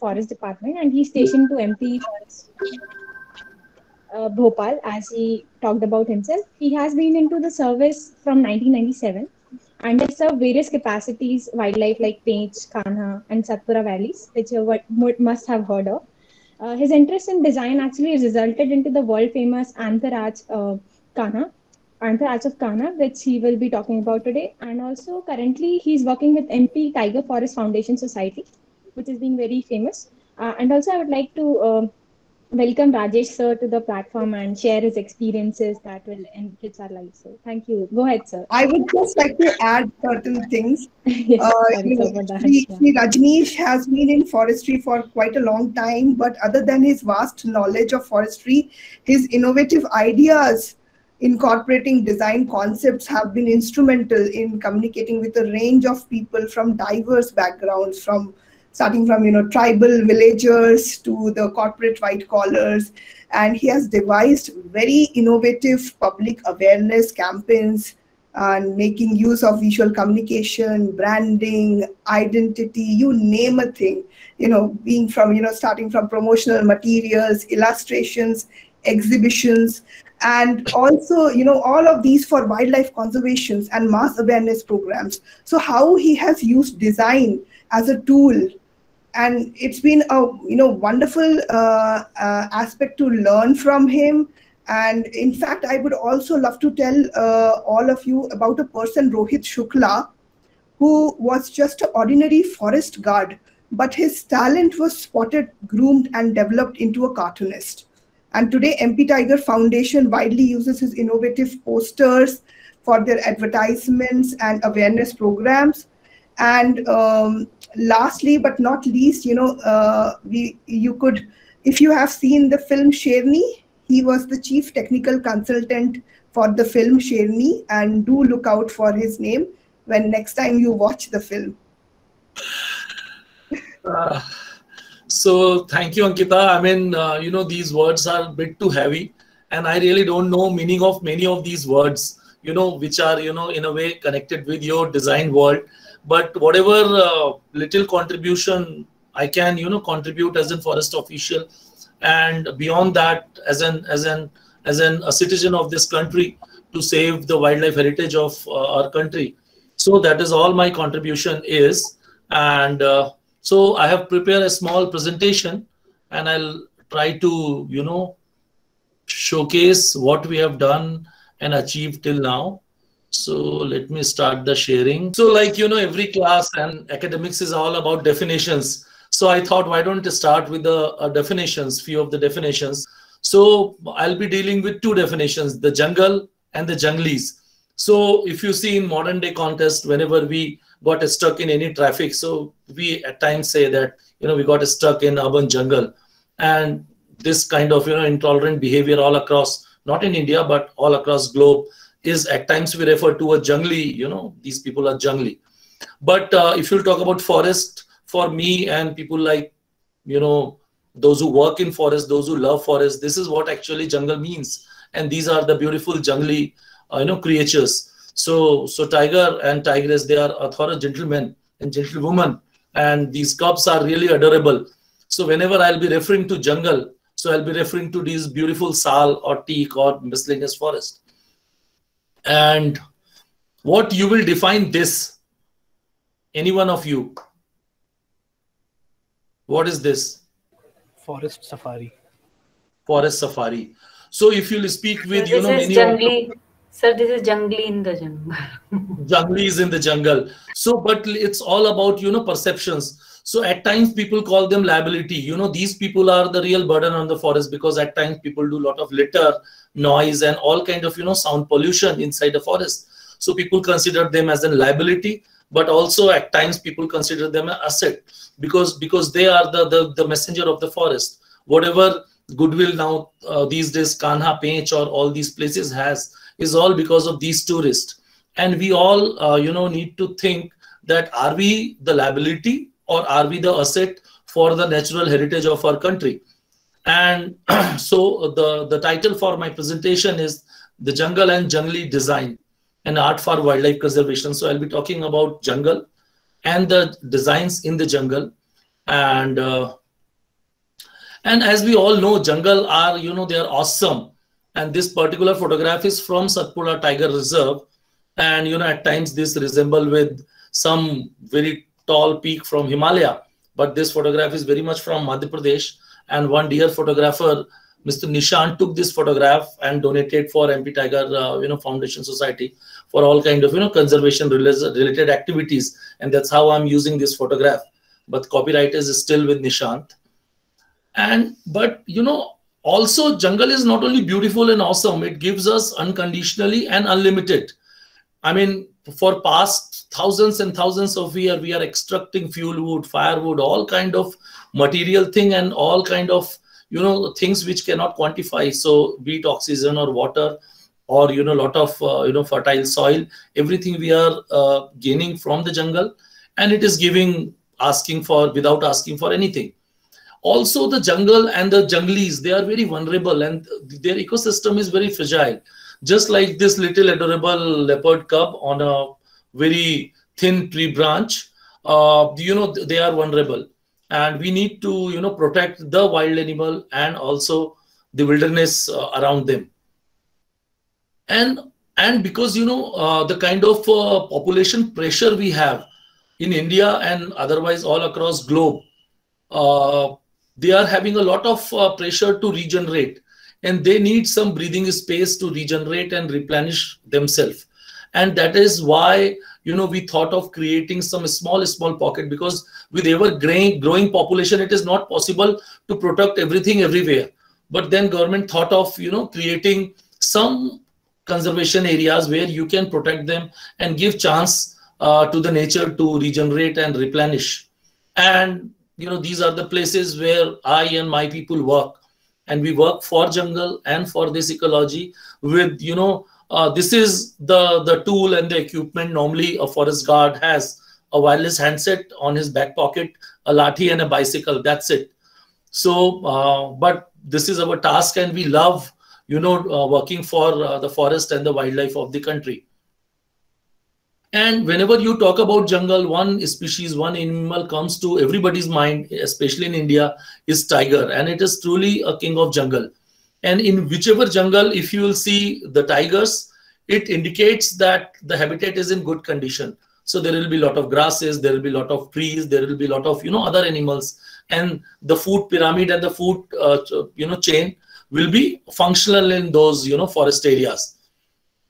Forest Department, and he's stationed to MP Forest Bhopal, as he talked about himself. He has been into the service from 1997 and has served various capacities, wildlife like Pench, Kanha, and Satpura valleys, which you must have heard of. His interest in design actually resulted into the world famous Antaraj Kanha, Antaraj of Kanha, which he will be talking about today. And also currently he's working with MP Tiger Forest Foundation Society, which is being very famous. And also I would like to welcome Rajesh sir to the platform and share his experiences that will enrich our lives. So thank you. Go ahead, sir. I would just like to add certain things. Yes, sorry, sir, for that. Shri Rajneesh has been in forestry for quite a long time, but other than his vast knowledge of forestry, his innovative ideas incorporating design concepts have been instrumental in communicating with a range of people from diverse backgrounds, starting from tribal villagers to the corporate white collars. And he has devised very innovative public awareness campaigns and making use of visual communication, branding, identity, you name a thing, being from starting from promotional materials, illustrations, exhibitions, and also all of these for wildlife conservations and mass awareness programs. So how he has used design as a tool, and it's been a wonderful aspect to learn from him. And in fact, I would also love to tell all of you about a person, Rohit Shukla, who was just an ordinary forest guard, but his talent was spotted, groomed, and developed into a cartoonist. And today, MP Tiger Foundation widely uses his innovative posters for their advertisements and awareness programs. And lastly, but not least, you could, if you have seen the film Sherni, he was the chief technical consultant for the film Sherni, and do look out for his name when next time you watch the film. So thank you, Ankita. I mean, these words are a bit too heavy, and I really don't know meaning of many of these words, which are, in a way connected with your design world. But whatever little contribution I can, contribute as a forest official, and beyond that, as a citizen of this country, to save the wildlife heritage of our country. So that is all my contribution is. And so I have prepared a small presentation, and I'll try to, showcase what we have done and achieved till now. So let me start the sharing. So every class and academics is all about definitions. So I thought, why don't I start with the definitions, few of the definitions. So I'll be dealing with two definitions, the jungle and the junglis. So if you see in modern day context, whenever we got stuck in any traffic, so we at times say that, we got stuck in urban jungle. And this kind of, intolerant behavior all across, not in India, but all across globe, is at times we refer to a jungly, these people are jungly. But if you talk about forest, for me and people like, those who work in forest, those who love forest, this is what actually jungle means. And these are the beautiful jungly, creatures. So tiger and tigress, they are author gentlemen and gentlewomen, and these cubs are really adorable. So whenever I'll be referring to jungle, so I'll be referring to these beautiful sal or teak or miscellaneous forest. And what you will define this, any one of you, what is this? Forest safari. Forest safari. So if you'll speak with, this many jungly. Sir, this is jungly in the jungle. Jungly is in the jungle. So, but it's all about, perceptions. So at times people call them liability. These people are the real burden on the forest, because at times people do a lot of litter, noise, and all kind of, sound pollution inside the forest. So people consider them as a liability, but also at times people consider them an asset, because they are the messenger of the forest. Whatever goodwill now these days Kanha, Pench, or all these places has, is all because of these tourists. And we all, need to think that, are we the liability or are we the asset for the natural heritage of our country? And so the title for my presentation is The Jungle and Jungly Design, an Art for Wildlife Conservation. So I'll be talking about jungle and the designs in the jungle. And And as we all know, jungle are, they are awesome. And this particular photograph is from Satpura Tiger Reserve. And, at times this resemble with some very tall peak from Himalaya. But this photograph is very much from Madhya Pradesh. And one dear photographer, Mr. Nishant, took this photograph and donated for MP Tiger, Foundation Society for all kind of, conservation related activities. And that's how I'm using this photograph. But copyright is still with Nishant. But also jungle is not only beautiful and awesome, it gives us unconditionally and unlimited. I mean, for past thousands and thousands of years, we are extracting fuel wood, firewood, all kind of material thing and all kind of, things which cannot quantify. So be it oxygen or water or, lot of, fertile soil, everything we are gaining from the jungle, and it is giving, without asking for anything. Also, the jungle and the junglis, they are very vulnerable and their ecosystem is very fragile. Just like this little adorable leopard cub on a very thin tree branch, they are vulnerable. And we need to, protect the wild animal and also the wilderness around them. And because, the kind of population pressure we have in India and otherwise all across globe, they are having a lot of pressure to regenerate, and they need some breathing space to regenerate and replenish themselves. And that is why, we thought of creating some small pocket, because with ever growing population, it is not possible to protect everything everywhere. But then government thought of, creating some conservation areas where you can protect them and give chance to the nature to regenerate and replenish. And these are the places where I and my people work, and we work for jungle and for this ecology with, this is the tool and the equipment. Normally a forest guard has a wireless handset on his back pocket, a lathi and a bicycle, that's it. So, but this is our task, and we love, working for the forest and the wildlife of the country. And whenever you talk about jungle, one species, one animal comes to everybody's mind, especially in India, is tiger. And it is truly a king of jungle. And in whichever jungle, if you will see the tigers, it indicates that the habitat is in good condition. So there will be a lot of grasses, there will be a lot of trees, there will be a lot of, other animals. And the food pyramid and the food, chain will be functional in those, forest areas.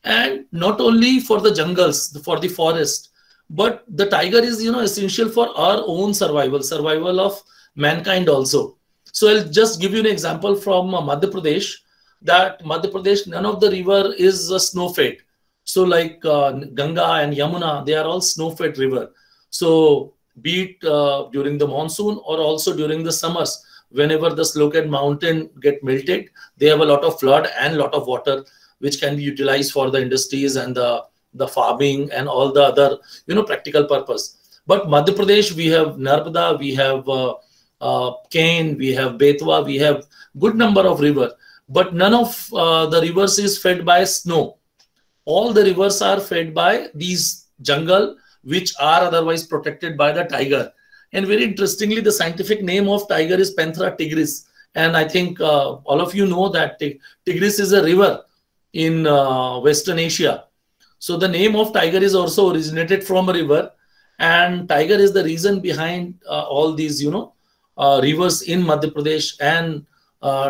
And not only for the jungles, for the forest, but the tiger is, essential for our own survival of mankind also. So I'll just give you an example from Madhya Pradesh, that Madhya Pradesh, none of the river is snow-fed. So like Ganga and Yamuna, they are all snow-fed river. So be it during the monsoon or also during the summers, whenever the snow-capped mountain get melted, they have a lot of flood and lot of water, which can be utilized for the industries and the farming and all the other, practical purpose. But Madhya Pradesh, we have Narmada, we have Ken, we have Betwa, we have good number of rivers. But none of the rivers is fed by snow. All the rivers are fed by these jungle, which are otherwise protected by the tiger. And very interestingly, the scientific name of tiger is Panthera tigris. And I think all of you know that Tigris is a river in Western Asia. So the name of tiger is also originated from a river, and tiger is the reason behind all these, rivers in Madhya Pradesh and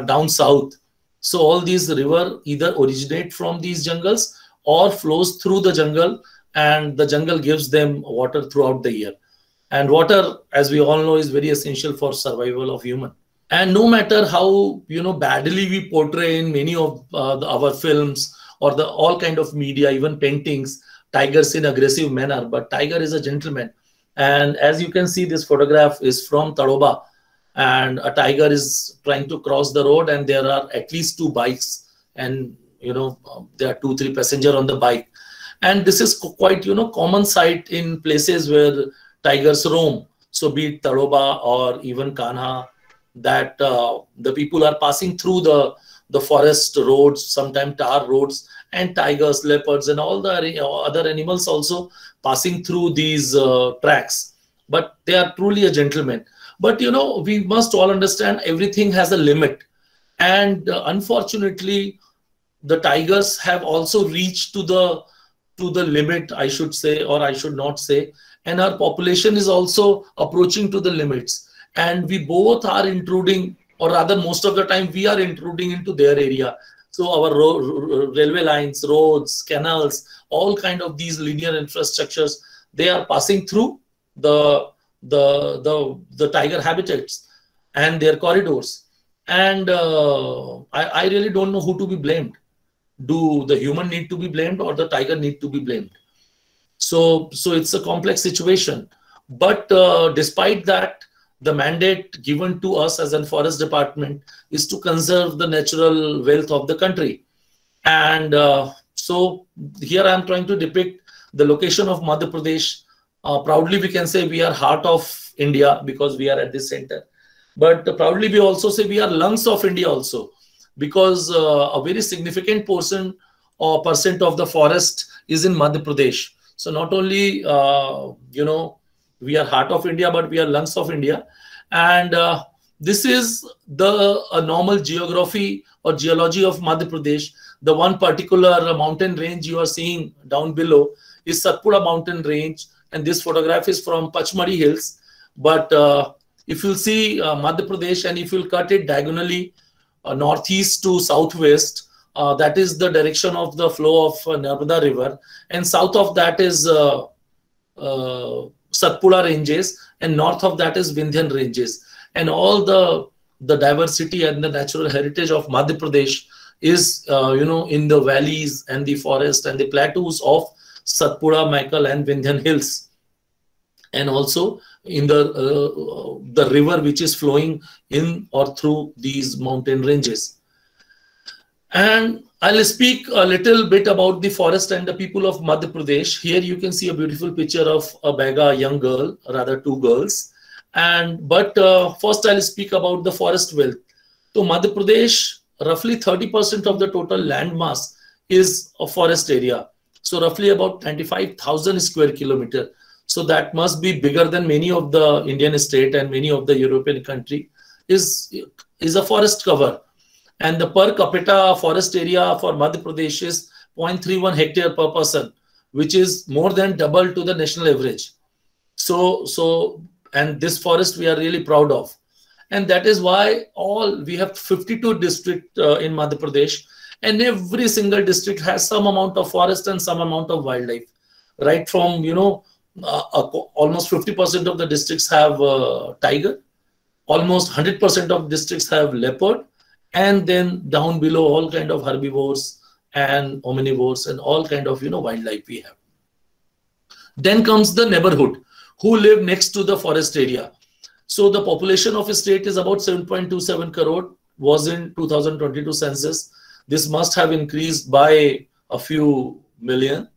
down south. So all these rivers either originate from these jungles or flows through the jungle, and the jungle gives them water throughout the year. And water, as we all know, is very essential for survival of human. And no matter how, badly we portray in many of our films or the all kind of media, even paintings, tigers in aggressive manner, but tiger is a gentleman. And as you can see, this photograph is from Tadoba, and a tiger is trying to cross the road, and there are at least 2 bikes, and there are 2-3 passengers on the bike. And this is quite common sight in places where tigers roam. So be it Tadoba or even Kanha, that the people are passing through the forest roads, sometimes tar roads, and tigers, leopards, and all the other animals also passing through these tracks, but they are truly a gentleman. But you know, we must all understand everything has a limit, and unfortunately, the tigers have also reached to the limit, I should say, or I should not say, and our population is also approaching to the limits, and we both are intruding, or rather most of the time we are intruding into their area. So our railway lines, roads, canals, all kind of these linear infrastructures, they are passing through the tiger habitats and their corridors. And I really don't know who to be blamed. Do the human need to be blamed, or the tiger need to be blamed? So it's a complex situation. But despite that, the mandate given to us as a forest department is to conserve the natural wealth of the country. And so here I am trying to depict the location of Madhya Pradesh. Proudly we can say we are heart of India because we are at this center. But proudly we also say we are lungs of India also, because a very significant portion or percent of the forest is in Madhya Pradesh. So not only, you know, we are heart of India, but we are lungs of India. And this is the normal geography or geology of Madhya Pradesh. The one particular mountain range you are seeing down below is Satpura mountain range. And this photograph is from Pachmari Hills. But if you see Madhya Pradesh, and if you cut it diagonally northeast to southwest, that is the direction of the flow of Narmada River. And south of that is Satpura ranges, and north of that is Vindhyan ranges. And all the diversity and the natural heritage of Madhya Pradesh is, you know, in the valleys and the forest and the plateaus of Satpura, Maikal and Vindhyan hills. And also in the river which is flowing in or through these mountain ranges. And I'll speak a little bit about the forest and the people of Madhya Pradesh. Here you can see a beautiful picture of a Baiga young girl, rather two girls. But first I'll speak about the forest wealth. So Madhya Pradesh, roughly 30% of the total land mass is a forest area. So roughly about 95,000 square kilometer. So that must be bigger than many of the Indian state and many of the European country is a forest cover. And the per capita forest area for Madhya Pradesh is 0.31 hectare per person, which is more than double to the national average. And this forest we are really proud of. And that is why we have 52 districts in Madhya Pradesh, and every single district has some amount of forest and some amount of wildlife. Right from, you know, almost 50% of the districts have tiger, almost 100% of districts have leopard, and then down below all kind of herbivores and omnivores and all kind of, you know, wildlife we have. Then comes the neighborhood, who live next to the forest area. So the population of a state is about 7.27 crore, was in 2022 census. This must have increased by a few million.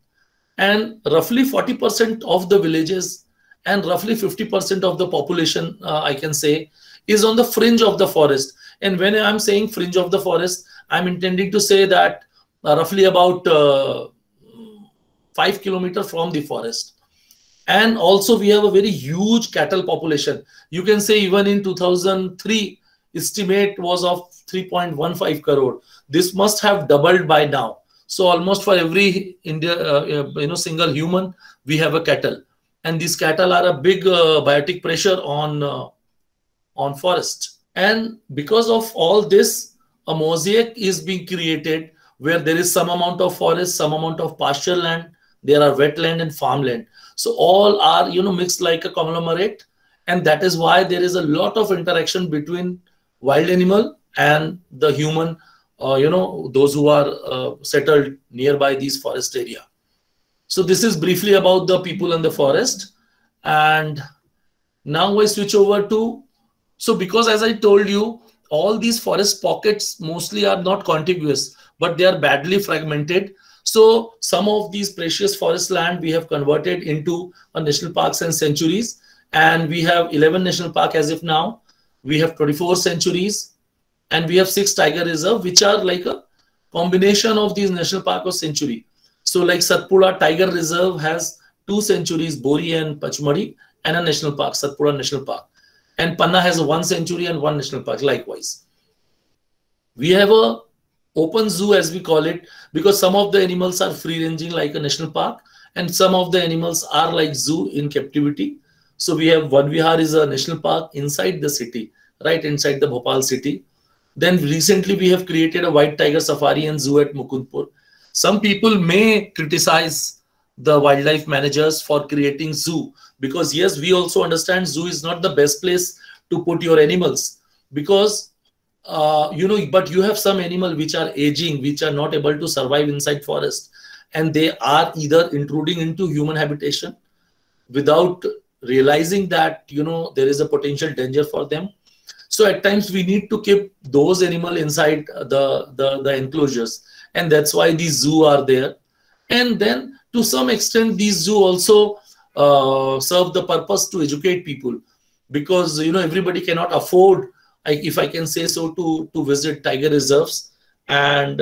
And roughly 40% of the villages and roughly 50% of the population, I can say, is on the fringe of the forest. And when I'm saying fringe of the forest, I'm intending to say that roughly about 5 kilometers from the forest. And also we have a very huge cattle population. You can say even in 2003, estimate was of 3.15 crore. This must have doubled by now. So almost for every single human, we have a cattle. And these cattle are a big biotic pressure on forest. And because of all this, a mosaic is being created where there is some amount of forest, some amount of pasture land, there are wetland and farmland. So all are, you know, mixed like a conglomerate. And that is why there is a lot of interaction between wild animal and the human, those who are settled nearby these forest area. So this is briefly about the people in the forest. And now I switch over to, so because as I told you, all these forest pockets mostly are not contiguous, but they are badly fragmented. So some of these precious forest land we have converted into national parks and sanctuaries. And we have 11 national parks as of now. We have 24 sanctuaries. And we have 6 tiger reserve, which are like a combination of these national park or sanctuary. So like Satpura Tiger Reserve has 2 sanctuaries, Bori and Pachmari. and a national park, Satpura National Park. And Panna has 1 sanctuary and 1 national park likewise. We have a open zoo, as we call it, because some of the animals are free ranging like a national park, and some of the animals are like zoo in captivity. So we have Van Vihar is a national park inside the city, right inside the Bhopal city. Then recently we have created a white tiger safari and zoo at Mukundpur. Some people may criticize the wildlife managers for creating zoo, because yes, we also understand zoo is not the best place to put your animals, because but you have some animal which are aging, which are not able to survive inside forest, and they are either intruding into human habitation without realizing that there is a potential danger for them. So at times we need to keep those animals inside the enclosures, and that's why these zoo are there. And then to some extent these zoo also serve the purpose to educate people, because everybody cannot afford, if I can say so, to visit tiger reserves. And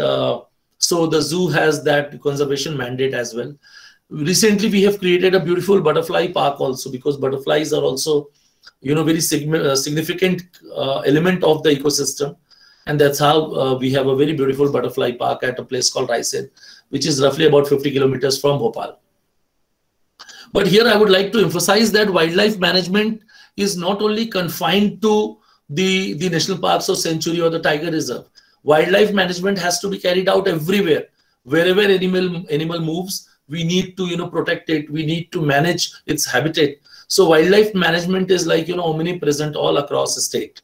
so the zoo has that conservation mandate as well. Recently we have created a beautiful butterfly park also, because butterflies are also very significant element of the ecosystem. And that's how we have a very beautiful butterfly park at a place called Raisen, which is roughly about 50 kilometers from Bhopal. But here I would like to emphasize that wildlife management is not only confined to the national parks or sanctuary or the tiger reserve. Wildlife management has to be carried out everywhere. Wherever animal moves, we need to protect it. We need to manage its habitat. So wildlife management is like omnipresent all across the state.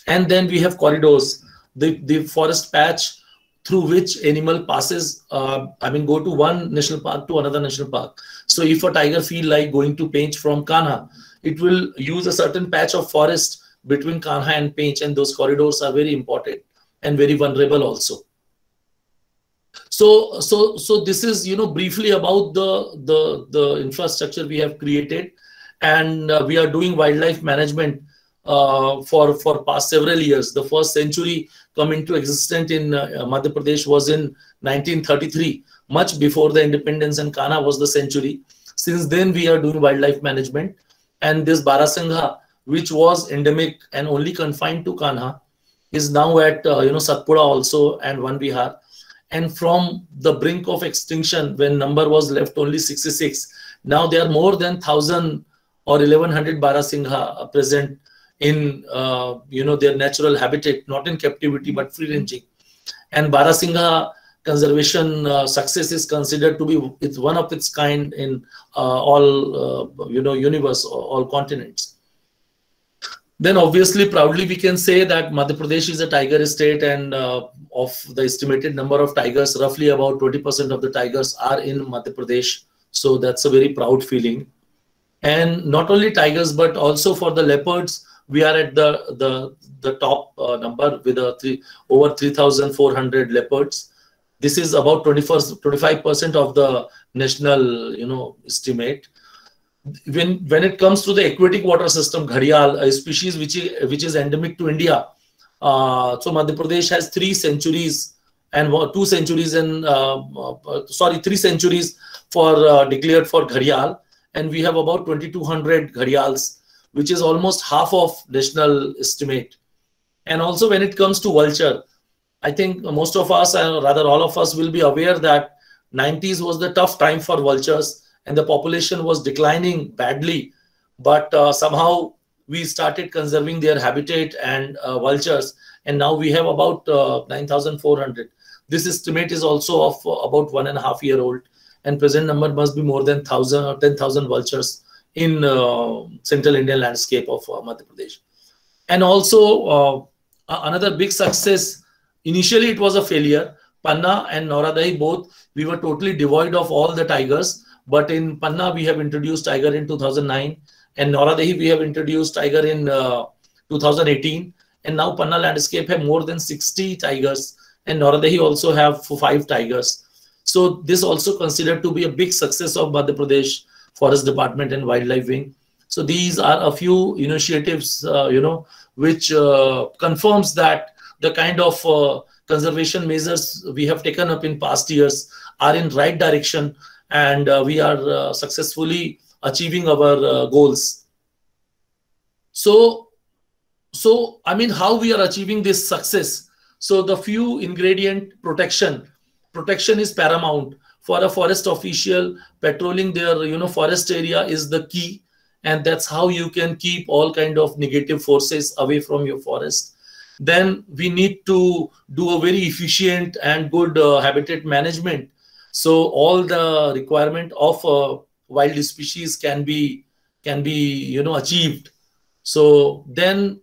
And then we have corridors, the forest patch through which animal passes. Go to one national park to another national park. So if a tiger feel like going to Pench from Kanha, it will use a certain patch of forest between Kanha and Pench, and those corridors are very important and very vulnerable also. So this is briefly about the infrastructure we have created, and we are doing wildlife management for past several years. The first sanctuary come into existence in Madhya Pradesh was in 1933, much before the independence, and Kanha was the sanctuary. Since then we are doing wildlife management, and this Barasingha, which was endemic and only confined to Kanha, is now at Satpura also and Van Vihar. And from the brink of extinction, when number was left only 66, now there are more than 1,000 or 1,100 Barasingha present in their natural habitat, not in captivity but free ranging. And Barasingha conservation success is considered to be it's one of its kind in all universe, all continents. Then obviously proudly we can say that Madhya Pradesh is a tiger state, and of the estimated number of tigers, roughly about 20% of the tigers are in Madhya Pradesh. So that's a very proud feeling. And not only tigers, but also for the leopards, we are at the top number with over 3,400 leopards. This is about 25% of the national estimate. When it comes to the aquatic water system, Gharial, a species which is endemic to India. So Madhya Pradesh has 3 sanctuaries and 2 sanctuaries and 3 sanctuaries for declared for Gharial, and we have about 2,200 Gharials, which is almost half of national estimate. And also when it comes to vulture, I think most of us, rather all of us, will be aware that 90s was the tough time for vultures, and the population was declining badly. But somehow we started conserving their habitat and vultures, and now we have about 9,400. This estimate is also of about 1.5 year old, and present number must be more than 1,000 or 10,000 vultures in central Indian landscape of Madhya Pradesh. And also another big success, initially it was a failure. Panna and Nauradahi both, we were totally devoid of all the tigers. But in Panna, we have introduced tiger in 2009, and Nauradahi, we have introduced tiger in 2018. And now Panna landscape have more than 60 tigers, and Nauradahi also have 5 tigers. So this also considered to be a big success of Madhya Pradesh Forest Department and Wildlife Wing. So these are a few initiatives, which confirms that the kind of conservation measures we have taken up in past years are in right direction. And we are successfully achieving our goals. So I mean, how we are achieving this success? So the few ingredient: protection is paramount for a forest official. Patrolling their forest area is the key, and that's how you can keep all kind of negative forces away from your forest. Then we need to do a very efficient and good habitat management, so all the requirement of wild species can be achieved. So then,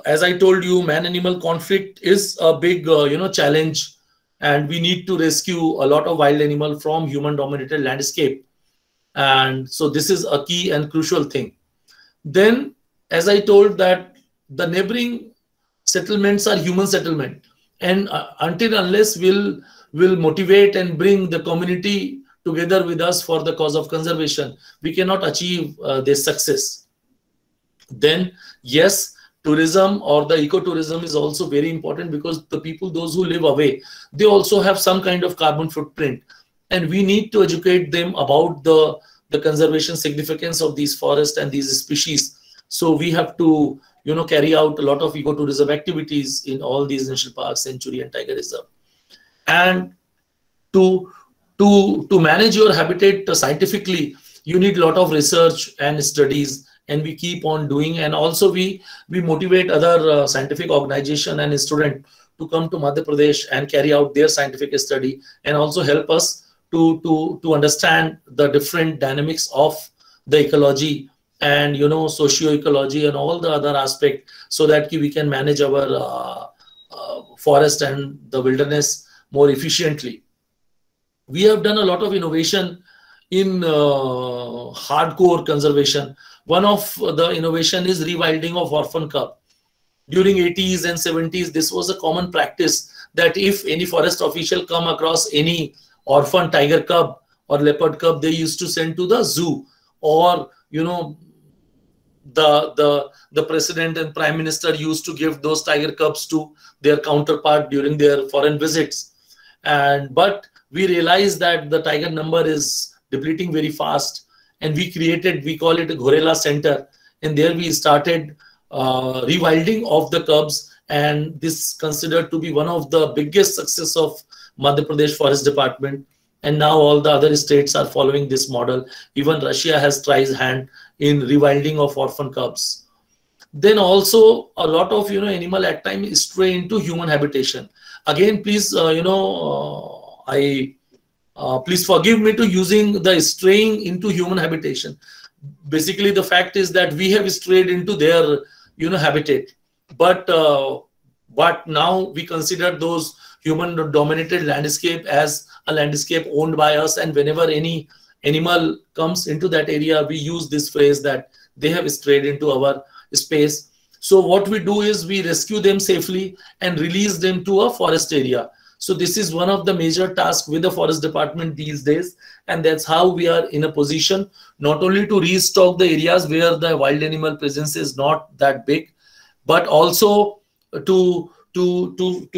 as I told you, man-animal conflict is a big challenge, and we need to rescue a lot of wild animal from human-dominated landscape. And so this is a key and crucial thing. Then, as I told, that the neighboring settlements are human settlement, and unless we'll motivate and bring the community together with us for the cause of conservation, we cannot achieve this success. Then yes, tourism or the ecotourism is also very important, because the people, those who live away, they also have some kind of carbon footprint, and we need to educate them about the conservation significance of these forests and these species. So we have to carry out a lot of ecotourism activities in all these national parks, sanctuary and tiger reserve. And to manage your habitat scientifically, you need a lot of research and studies, and we keep on doing. And also we motivate other scientific organization and student to come to Madhya Pradesh and carry out their scientific study, and also help us to understand the different dynamics of the ecology and socio-ecology and all the other aspect, so that we can manage our forest and the wilderness more efficiently. We have done a lot of innovation in hardcore conservation. One of the innovation is rewilding of orphan cub. During 80s and 70s, this was a common practice, that if any forest official come across any orphan tiger cub or leopard cub, they used to send to the zoo, or the president and prime minister used to give those tiger cubs to their counterpart during their foreign visits. But we realized that the tiger number is depleting very fast, and we call it a Ghorela Center, and there we started rewilding of the cubs, and this considered to be one of the biggest success of Madhya Pradesh Forest Department. And now all the other states are following this model. Even Russia has tried hand in rewilding of orphan cubs. Then also a lot of animal at times stray into human habitation. Again, please please forgive me to using the straying into human habitation. Basically, the fact is that we have strayed into their habitat, but now we consider those human dominated landscape as a landscape owned by us, and whenever any animal comes into that area, we use this phrase that they have strayed into our space. So what we do is we rescue them safely and release them to a forest area. So this is one of the major tasks with the forest department these days, and that's how we are in a position not only to restock the areas where the wild animal presence is not that big, but also to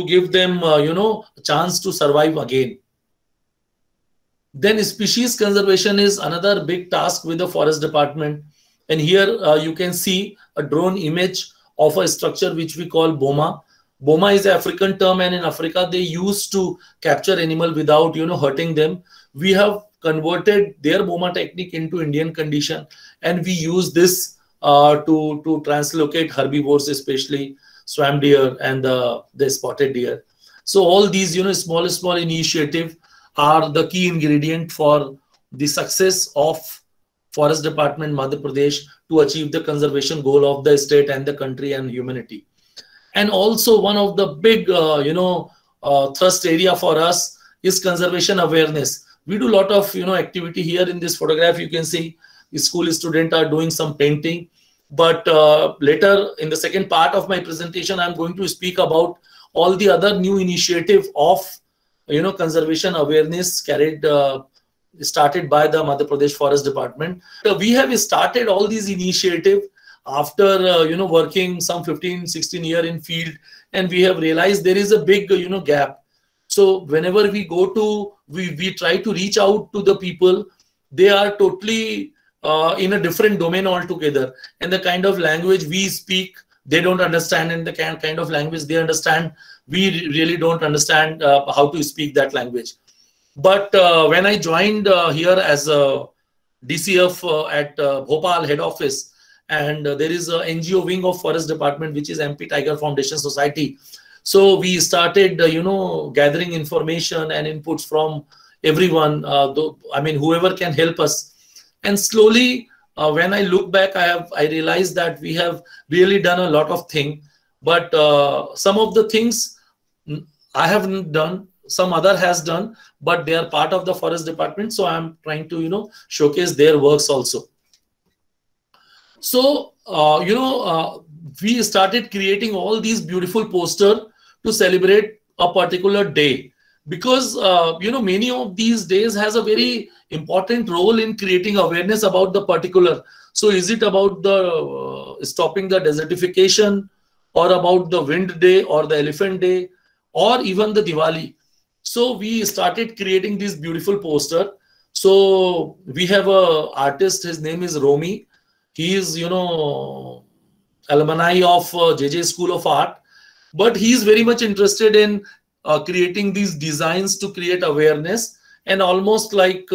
give them a chance to survive again. Then species conservation is another big task with the forest department, and here you can see a drone image of a structure which we call boma. Boma is an African term, and in Africa they used to capture animal without hurting them. We have converted their boma technique into Indian condition, and we use this to translocate herbivores, especially swamp deer and the spotted deer. So all these small initiative are the key ingredient for the success of Forest Department Madhya Pradesh to achieve the conservation goal of the state and the country and humanity. And also one of the big thrust area for us is conservation awareness. We do a lot of activity. Here in this photograph you can see the school students are doing some painting, but later in the second part of my presentation I'm going to speak about all the other new initiative of conservation awareness started by the Madhya Pradesh Forest Department. We have started all these initiative after working some 15-16 years in field, and we have realized there is a big gap. So whenever we go to we try to reach out to the people, they are totally in a different domain altogether, and the kind of language we speak they don't understand, and the kind of language they understand we really don't understand how to speak that language. But when I joined here as a DCF at Bhopal head office, and there is a NGO wing of Forest Department, which is MP Tiger Foundation Society. So we started, gathering information and inputs from everyone, whoever can help us. And slowly, when I look back, I realized that we have really done a lot of things. But some of the things I haven't done, some other has done, but they are part of the Forest Department. So I'm trying to, showcase their works also. So, we started creating all these beautiful posters to celebrate a particular day, because, many of these days has a very important role in creating awareness about the particular. So is it about the stopping the desertification, or about the wind day, or the elephant day, or even the Diwali? So we started creating this beautiful poster. So we have a artist, his name is Romy. He is, alumni of JJ School of Art, but he is very much interested in creating these designs to create awareness, and almost like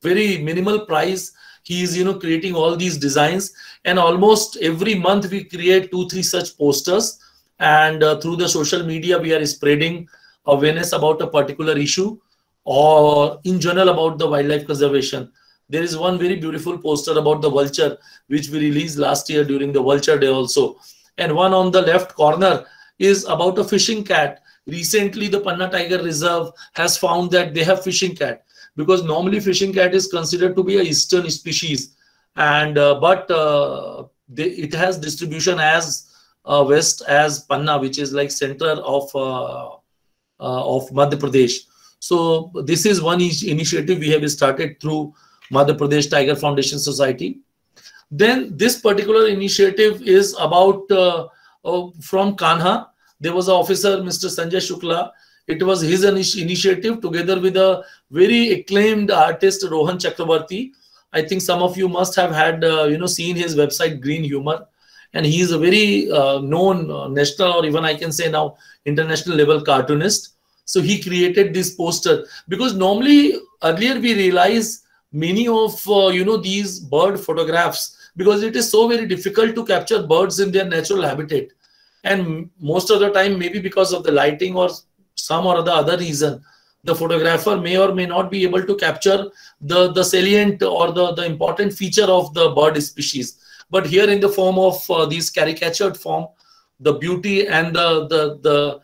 very minimal price. He is, creating all these designs, and almost every month we create 2-3 such posters, and through the social media we are spreading awareness about a particular issue, or in general about the wildlife conservation. There is one very beautiful poster about the vulture, which we released last year during the Vulture Day also. And one on the left corner is about a fishing cat. Recently, the Panna Tiger Reserve has found that they have fishing cat, because normally fishing cat is considered to be a eastern species, and it has distribution as west as Panna, which is like center of Madhya Pradesh. So this is one initiative we have started through Madhya Pradesh Tiger Foundation Society. Then this particular initiative is about from Kanha. There was an officer, Mr. Sanjay Shukla. It was his initiative, together with a very acclaimed artist, Rohan Chakravarti. I think some of you must have had, seen his website, Green Humor. And he is a very known national, or even I can say now international level cartoonist. So he created this poster, because normally earlier we realized many of these bird photographs, because it is so very difficult to capture birds in their natural habitat, and most of the time, maybe because of the lighting or some or the other reason, the photographer may or may not be able to capture the salient or the important feature of the bird species. But here, in the form of these caricatured form, the beauty and the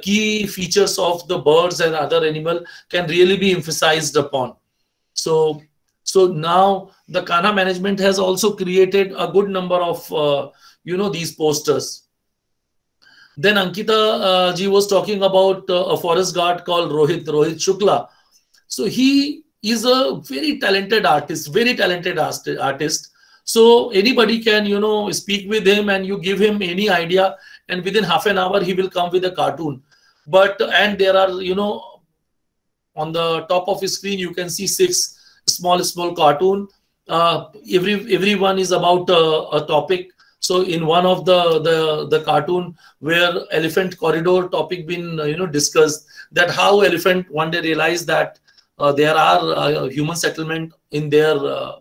key features of the birds and other animal can really be emphasized upon. So now the Kanha management has also created a good number of these posters. Then Ankita ji was talking about a forest guard called Rohit Shukla. So he is a very talented artist. So anybody can speak with him, and you give him any idea, and within half an hour he will come with a cartoon. And there are on the top of his screen you can see 6 small cartoon. Every one is about a topic. So in one of the cartoon where elephant corridor topic been discussed, that how elephant one day realized that there are human settlement in their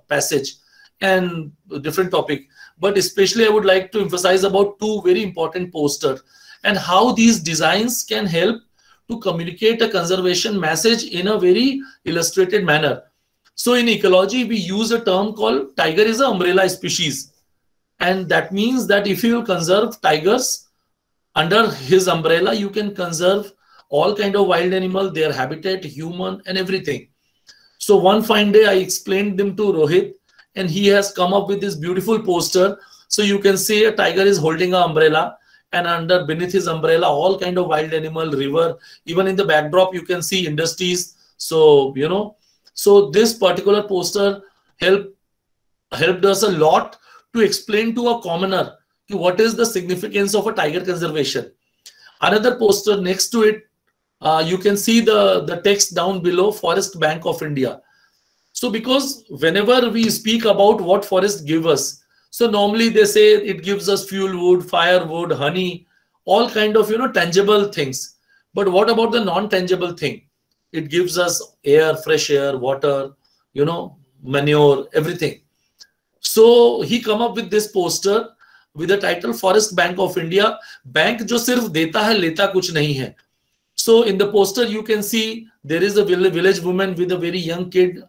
passage, and different topic. But especially I would like to emphasize about 2 very important posters, and how these designs can help to communicate a conservation message in a very illustrated manner. So in ecology, we use a term called tiger is an umbrella species. And that means that if you conserve tigers under his umbrella, you can conserve all kind of wild animal, their habitat, human, and everything. So one fine day I explained them to Rohit, and he has come up with this beautiful poster. So you can see a tiger is holding an umbrella, and beneath his umbrella, all kind of wild animal, river, even in the backdrop, you can see industries. So, so this particular poster helped us a lot to explain to a commoner what is the significance of a tiger conservation. Another poster next to it, you can see the text down below, Forest Bank of India. So because whenever we speak about what forest give us, so normally they say it gives us fuel wood, firewood, honey, all kind of, tangible things. But what about the non-tangible thing? It gives us air, fresh air, water, manure, everything. So he come up with this poster with the title Forest Bank of India. Bank जो सिर्फ देता है, लेता कुछ नहीं है. So in the poster you can see there is a village woman with a very young kid,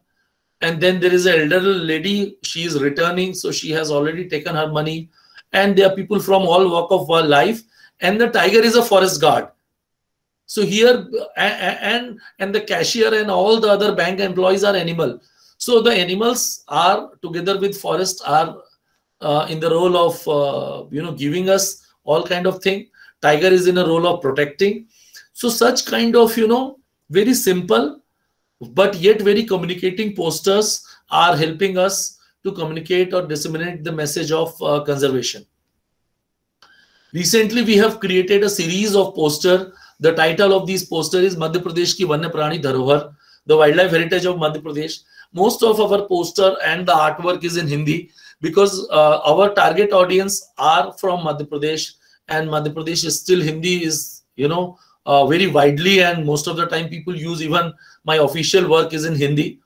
and then there is an elderly lady. She is returning, so she has already taken her money, and there are people from all walk of life, and the tiger is a forest guard. So here and the cashier and all the other bank employees are animal. So the animals are together with forest are in the role of giving us all kind of thing. Tiger is in a role of protecting. So such kind of very simple but yet very communicating posters are helping us to communicate or disseminate the message of conservation. Recently we have created a series of posters. The title of these posters is Madhya Pradesh ki Vanya Prani Dharohar, the wildlife heritage of Madhya Pradesh. Most of our poster and the artwork is in Hindi because our target audience are from Madhya Pradesh, and Madhya Pradesh is still Hindi is very widely, and most of the time people use, even my official work is in Hindi.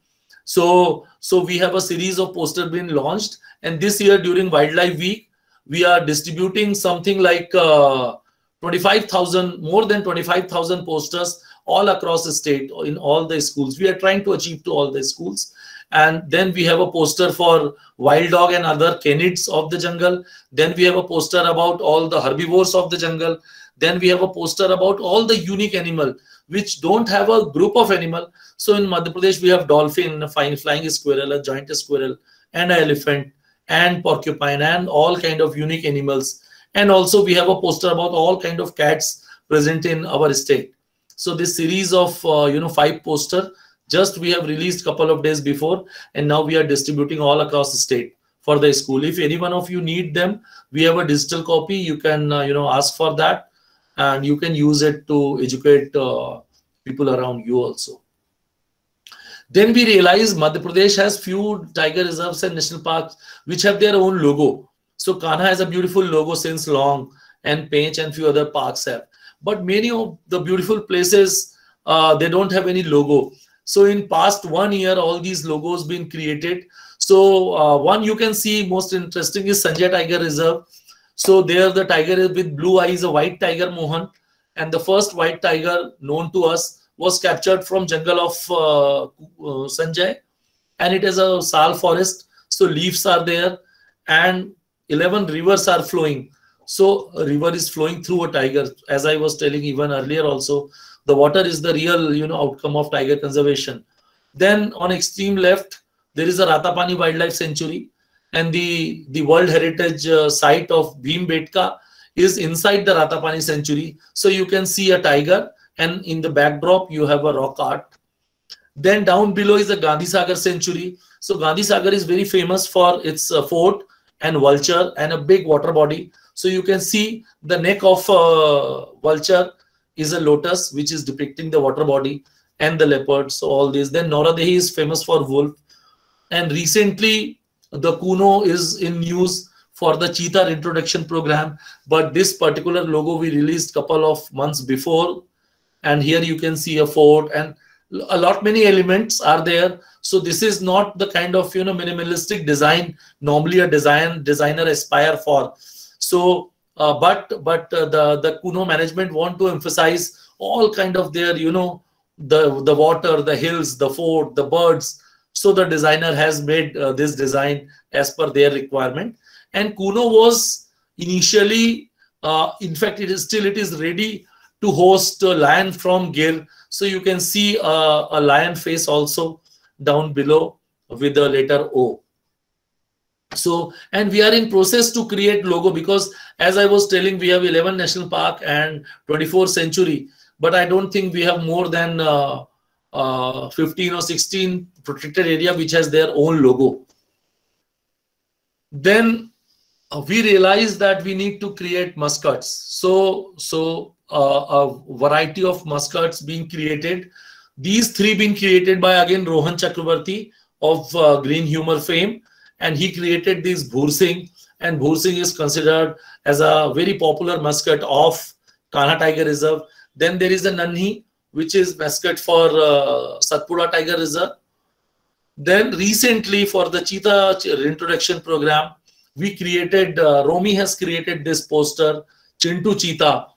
So we have a series of posters being launched, and this year during Wildlife Week we are distributing something like 25,000, more than 25,000 posters all across the state in all the schools. We are trying to achieve to all the schools. And then we have a poster for wild dog and other canids of the jungle. Then we have a poster about all the herbivores of the jungle. Then we have a poster about all the unique animal which don't have a group of animal. So in Madhya Pradesh we have dolphin, a flying squirrel, a giant squirrel, and an elephant, and porcupine, and all kind of unique animals. And also we have a poster about all kind of cats present in our state. So this series of 5 poster just we have released couple of days before, and now we are distributing all across the state for the school. If any one of you need them, we have a digital copy. You can ask for that, and you can use it to educate people around you also. Then we realize Madhya Pradesh has few tiger reserves and national parks which have their own logo. So Kanha has a beautiful logo since long, and Pench and few other parks have. But many of the beautiful places, they don't have any logo. So in past 1 year, all these logos been created. So one you can see most interesting is Sanjay Tiger Reserve. So there the tiger is with blue eyes, a white tiger Mohan. And the first white tiger known to us was captured from jungle of Sanjay. And it is a sal forest. So leaves are there, and 11 rivers are flowing. So a river is flowing through a tiger. As I was telling even earlier also, the water is the real outcome of tiger conservation. Then on extreme left, there is a Ratapani Wildlife Sanctuary, and the World Heritage site of Bhimbetka is inside the Ratapani Sanctuary. So you can see a tiger, and in the backdrop you have a rock art. Then down below is the Gandhi Sagar Sanctuary. So Gandhi Sagar is very famous for its fort and vulture and a big water body. So you can see the neck of vulture is a lotus which is depicting the water body, and the leopard. So all this. Then Noradehi is famous for wolf, and recently the Kuno is in news for the cheetah introduction program. But this particular logo we released couple of months before, and here you can see a fort and a lot many elements are there. So this is not the kind of minimalistic design normally a designer aspire for. So but the Kuno management want to emphasize all kind of their the water, the hills, the fort, the birds. So the designer has made this design as per their requirement. And Kuno was initially in fact it is ready to host a lion from Gir. So you can see a lion face also down below with the letter O. So, and we are in process to create logo, because as I was telling, we have 11 national park and 24 sanctuary, but I don't think we have more than 15 or 16 protected area which has their own logo. Then we realized that we need to create mascots. So a variety of mascots being created. These 3 being created by again Rohan Chakravarti of green humor fame, and he created this Bhur Singh, and Bhur Singh is considered as a very popular mascot of Kanha Tiger Reserve. Then there is a Nanhi, which is mascot for Satpura Tiger Reserve. Then recently for the cheetah introduction program, we created, Romy has created this poster, Chintu Cheetah.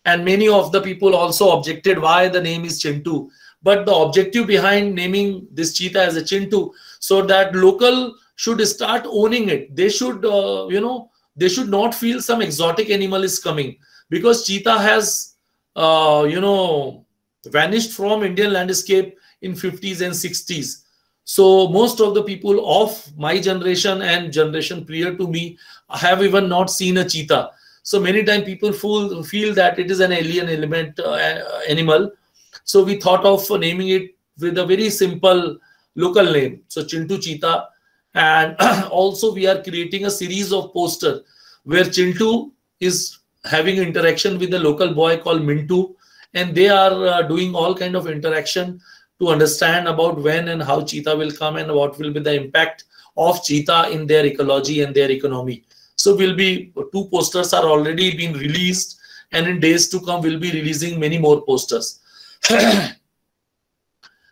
And many of the people also objected why the name is Chintu. But the objective behind naming this cheetah as a Chintu, so that local should start owning it. They should, they should not feel some exotic animal is coming, because cheetah has, vanished from Indian landscape in 50s and 60s. So most of the people of my generation and generation prior to me have even not seen a cheetah. So many times people feel that it is an alien element animal. So we thought of naming it with a very simple local name. So Chintu Cheetah. And also we are creating a series of posters where Chintu is having interaction with a local boy called Mintu. And they are doing all kind of interaction to understand about when and how cheetah will come and what will be the impact of cheetah in their ecology and their economy. So will be 2 posters are already being released, and in days to come we'll be releasing many more posters.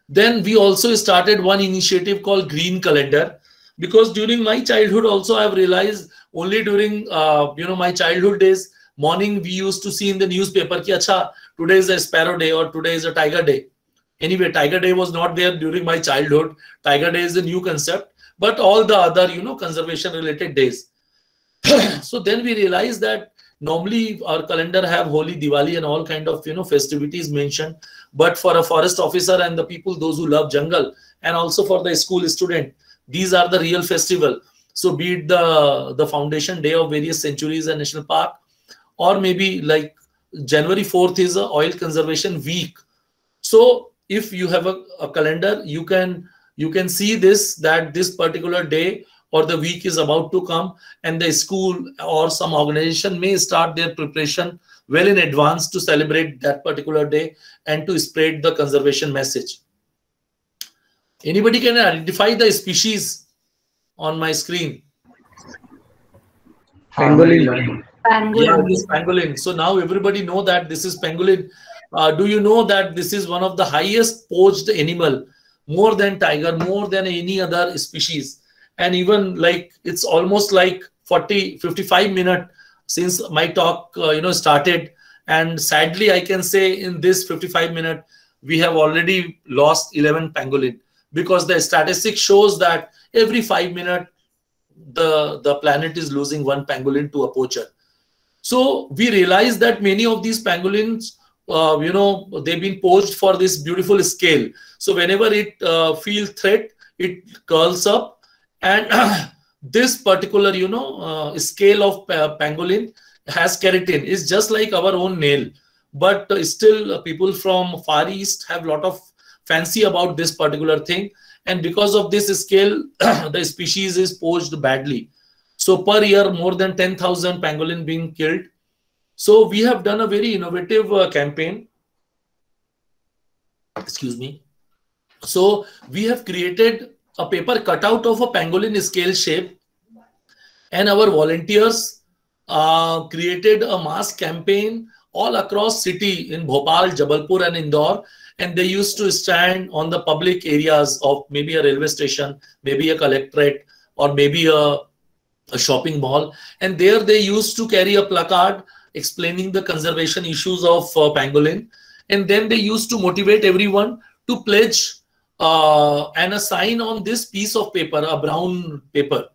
Then we also started one initiative called Green Calendar, because during my childhood also I've realized only during my childhood days, morning we used to see in the newspaper ki acha, today is a sparrow day or today is a tiger day. Anyway, Tiger Day was not there during my childhood. Tiger Day is a new concept, but all the other conservation related days. So then we realized that normally our calendar have Holi, Diwali and all kind of festivities mentioned, but for a forest officer and the people, those who love jungle, and also for the school student, these are the real festival. So be it the foundation day of various sanctuaries and national park, or maybe like January 4th is a oil conservation week. So if you have a calendar, you can see that this particular day or the week is about to come, and the school or some organization may start their preparation well in advance to celebrate that particular day and to spread the conservation message. Anybody can identify the species on my screen? Pangolin. Yeah, this pangolin. So now everybody know that this is pangolin. Do you know that this is one of the highest poached animal, more than tiger, more than any other species? And even like it's almost like 55 minutes since my talk started, and sadly I can say in this 55 minutes we have already lost 11 pangolin, because the statistics shows that every 5 minutes the planet is losing 1 pangolin to a poacher. So we realize that many of these pangolins, they've been poached for this beautiful scale. So whenever it feels threat, it curls up, and this particular scale of pangolin has keratin. It's just like our own nail, but still people from Far East have a lot of fancy about this particular thing, and because of this scale the species is poached badly. So per year more than 10,000 pangolin being killed. So we have done a very innovative campaign. Excuse me. So we have created a paper cutout of a pangolin scale shape, and our volunteers created a mass campaign all across city in Bhopal, Jabalpur and Indore, and they used to stand on the public areas of maybe a railway station, maybe a collectorate, or maybe a shopping mall, and there they used to carry a placard explaining the conservation issues of pangolin, and then they used to motivate everyone to pledge and a sign on this piece of paper, a brown paper.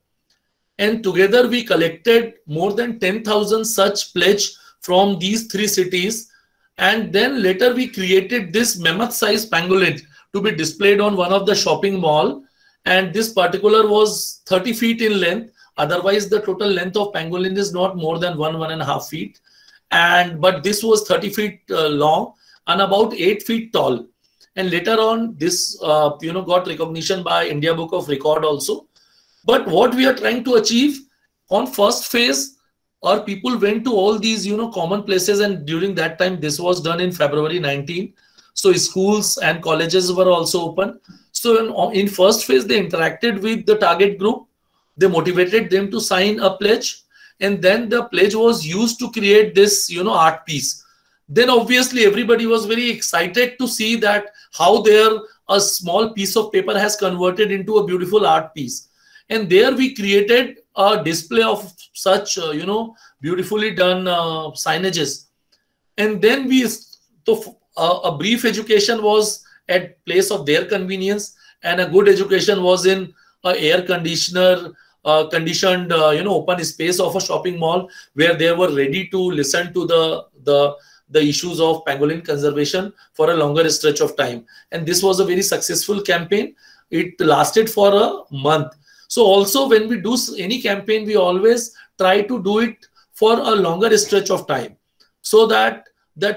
And together we collected more than 10,000 such pledge from these 3 cities, and then later we created this mammoth size pangolin to be displayed on one of the shopping mall, and this particular was 30 feet in length. Otherwise the total length of pangolin is not more than 1.5 feet, but this was 30 feet long and about 8 feet tall. And later on this got recognition by India Book of Record also. But what we are trying to achieve on first phase, our people went to all these common places, and during that time this was done in February 19. So schools and colleges were also open. So in first phase, they interacted with the target group. They motivated them to sign a pledge, and then the pledge was used to create this, art piece. Then obviously everybody was very excited to see that how a small piece of paper has converted into a beautiful art piece. And there we created a display of such, beautifully done signages. And then a brief education was at place of their convenience, and a good education was in air conditioned open space of a shopping mall, where they were ready to listen to the issues of pangolin conservation for a longer stretch of time. And this was a very successful campaign. It lasted for a month. So also when we do any campaign, we always try to do it for a longer stretch of time, so that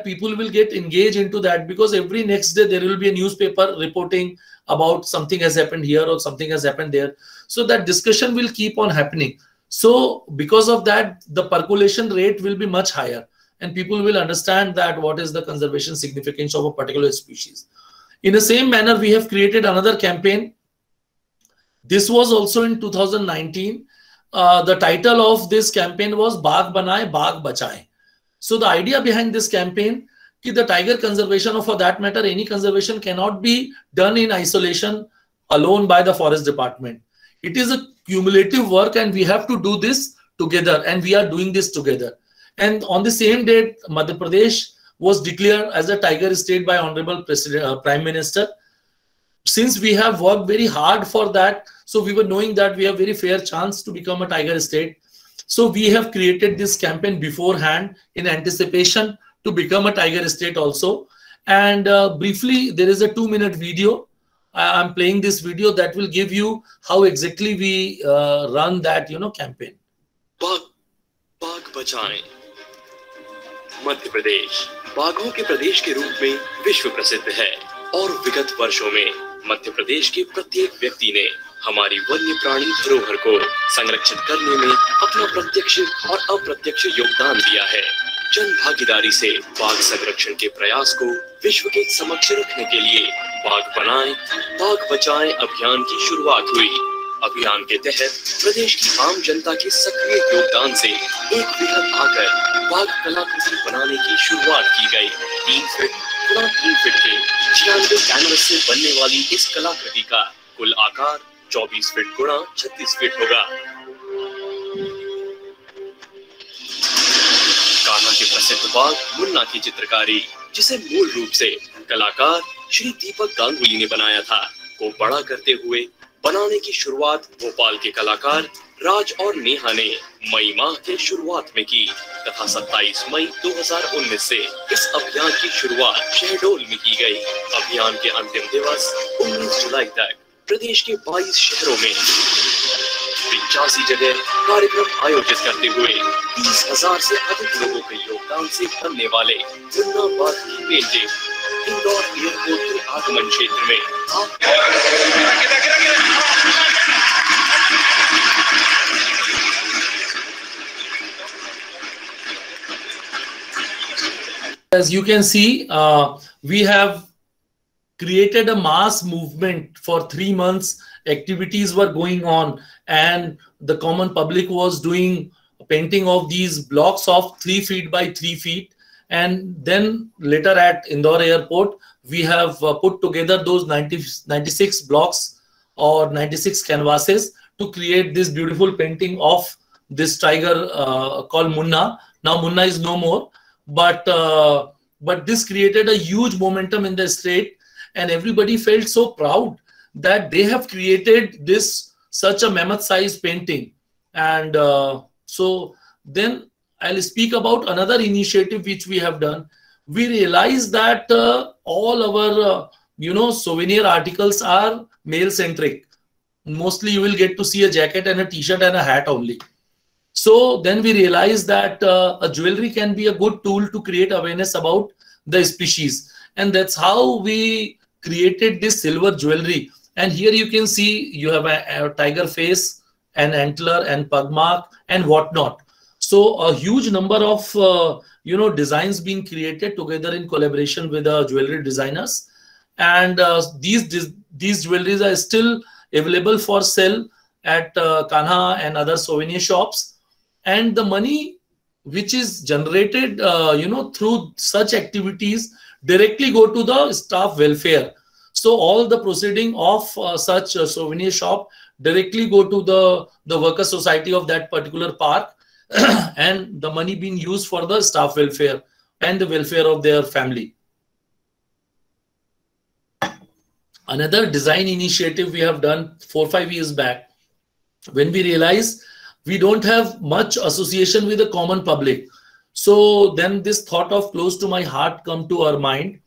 people will get engaged into that, because every next day there will be a newspaper reporting about something has happened here or something has happened there. So that discussion will keep on happening. So because of that, the percolation rate will be much higher, and people will understand that what is the conservation significance of a particular species. In the same manner, we have created another campaign. This was also in 2019. The title of this campaign was Baag Banaye, Baag Bachaye. So the idea behind this campaign is the tiger conservation, or for that matter, any conservation, cannot be done in isolation alone by the forest department. It is a cumulative work, and we have to do this together, and we are doing this together. And on the same date, Madhya Pradesh was declared as a tiger state by Honorable Prime Minister. Since we have worked very hard for that, so we were knowing that we have very fair chance to become a tiger state. So we have created this campaign beforehand in anticipation to become a tiger state also. And briefly, there is a 2-minute video. I'm playing this video that will give you how exactly we run that, campaign. बाघ बचाएं। मध्य प्रदेश बाघों के प्रदेश के रूप में विश्व प्रसिद्ध है, और विगत वर्षों में मध्य प्रदेश के प्रत्येक व्यक्ति ने हमारी वन्य प्राणी धरोहर को संरक्षित करने में अपना प्रत्यक्ष और अप्रत्यक्ष योगदान दिया है। जन भागीदारी से बाघ संरक्षण के प्रयास को विश्व के समक्ष रखने के लिए बाघ बनाएं, बाघ बचाएं अभियान की शुरुआत हुई। अभियान के तहत प्रदेश की आम जनता के सक्रिय योगदान से एक वृहद आकर बाघ कलाकृति बनाने की शुरुआत की गई। 3 फीट गुणा 3 फीट के 96 कैनवस से बनने वाली इस कलाकृति का कुल आकार 24 फीट गुणा 36 फीट होगा। कान्हा के प्रसिद्ध बाघ मुन्ना की चित्रकारी, जिसे मूल रूप से कलाकार श्री दीपक गांगुली ने बनाया था, को बड़ा करते हुए बनाने की शुरुआत भोपाल के कलाकार राज और नेहा ने मई माह के शुरुआत में की, तथा 27 मई 2019 से इस अभियान की शुरुआत शहडोल में की गई। अभियान के अंतिम दिवस 19 जुलाई तक प्रदेश के 22 शहरों में 85 जगह कार्यक्रम आयोजित करते हुए 30,000 से अधिक लोगों के योगदान से बनने वाले मुन्ना बाघ की पेंटिंग इंदौर एयरपोर्ट के आगमन क्षेत्र में As you can see, we have created a mass movement. For 3 months. Activities were going on, and the common public was doing painting of these blocks of 3 feet by 3 feet. And then later at Indore Airport, we have put together those 96 blocks or 96 canvases to create this beautiful painting of this tiger called Munna. Now Munna is no more, but this created a huge momentum in the state, and everybody felt so proud that they have created this such a mammoth-sized painting. And so then I'll speak about another initiative which we have done. We realized that all our souvenir articles are male-centric. Mostly you will get to see a jacket and a t-shirt and a hat only. So then we realized that a jewelry can be a good tool to create awareness about the species, and that's how we created this silver jewelry. And here you can see you have a tiger face, an antler, and pug mark, and whatnot. So a huge number of designs being created together in collaboration with the jewelry designers. and these jewelries are still available for sale at Kanha and other souvenir shops. And the money which is generated through such activities directly go to the staff welfare. So all the proceeding of such a souvenir shop directly go to the worker society of that particular park, and the money being used for the staff welfare and the welfare of their family. Another design initiative we have done 4 or 5 years back, when we realized we don't have much association with the common public. So then this thought of close to my heart come to our mind.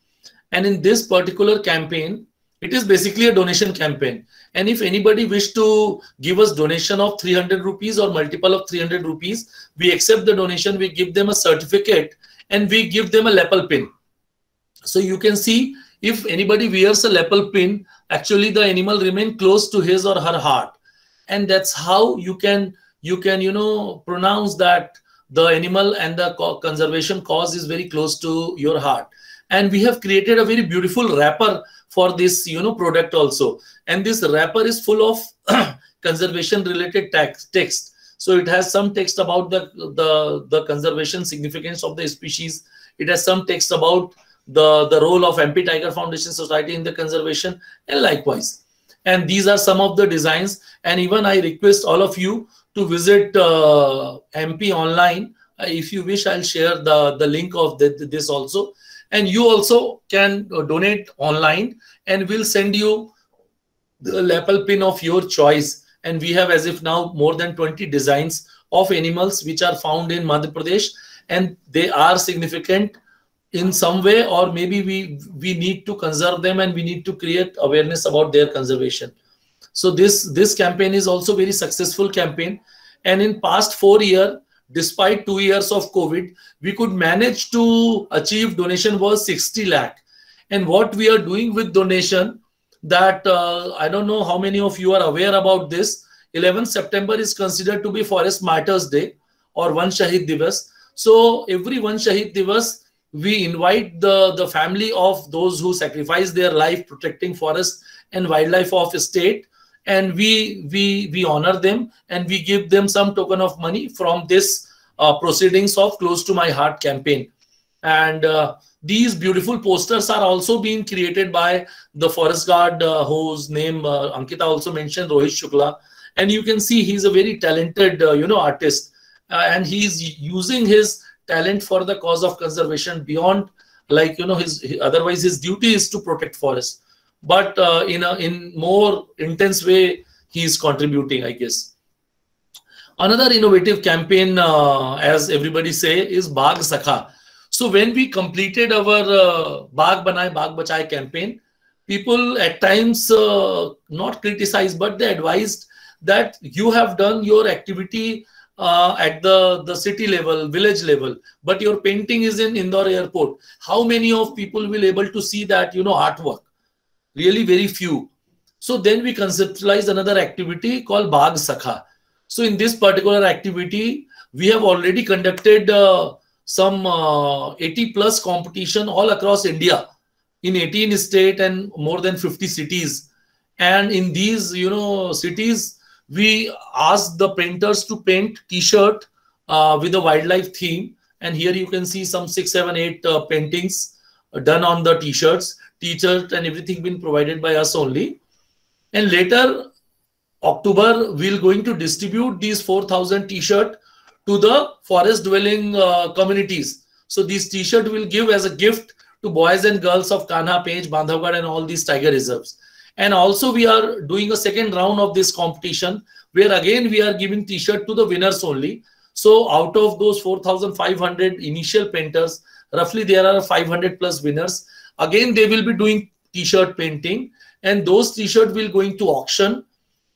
And in this particular campaign, it is basically a donation campaign. And if anybody wish to give us donation of 300 rupees or multiple of 300 rupees, we accept the donation, we give them a certificate, and we give them a lapel pin. So you can see, if anybody wears a lapel pin, actually the animal remain close to his or her heart. And that's how you can pronounce that the animal and the conservation cause is very close to your heart. And we have created a very beautiful wrapper for this product also. And this wrapper is full of conservation related text. So it has some text about the conservation significance of the species. It has some text about the role of MP Tiger Foundation Society in the conservation, and likewise. And these are some of the designs. And even I request all of you to visit MP online. If you wish, I'll share the link of this also. And you also can donate online, and we'll send you the lapel pin of your choice. And we have, as if now, more than 20 designs of animals which are found in Madhya Pradesh, and they are significant in some way, or maybe we need to conserve them, and we need to create awareness about their conservation. So this campaign is also very successful campaign. And in past 4 years, despite 2 years of COVID, we could manage to achieve donation was 60 lakh. And what we are doing with donation, that I don't know how many of you are aware about this. 11th September is considered to be Forest Martyrs Day, or One Shahid Divas. So every One Shahid Divas, we invite the family of those who sacrifice their life protecting forest and wildlife of a state, and we honor them, and we give them some token of money from this proceedings of Close to My Heart campaign. And these beautiful posters are also being created by the forest guard whose name Ankita also mentioned, Rohit Shukla. And you can see he's a very talented artist, and he's using his talent for the cause of conservation beyond, like otherwise his duty is to protect forest, but in more intense way he is contributing, I guess. Another innovative campaign, as everybody say, is Baag Sakha. So when we completed our Baag Banaye Baag Bachaye campaign, people at times not criticized, but they advised that you have done your activity at the city level, village level, but your painting is in Indore airport. How many of people will able to see that artwork? Really very few. So then we conceptualized another activity called Baag Sakha. So in this particular activity, we have already conducted some 80 plus competition all across India in 18 states and more than 50 cities. And in these cities, we asked the painters to paint t-shirt with a wildlife theme. And here you can see some 6, 7, 8 paintings done on the t-shirts. T-shirt and everything been provided by us only. And later, October, we're going to distribute these 4,000 t-shirt to the forest dwelling communities. So these t-shirt will give as a gift to boys and girls of Kanha, Pench, Bandhavgarh and all these tiger reserves. And also we are doing a second round of this competition, where again we are giving t-shirt to the winners only. So out of those 4,500 initial painters, roughly there are 500 plus winners. Again, they will be doing t-shirt painting, and those t-shirt will going to auction.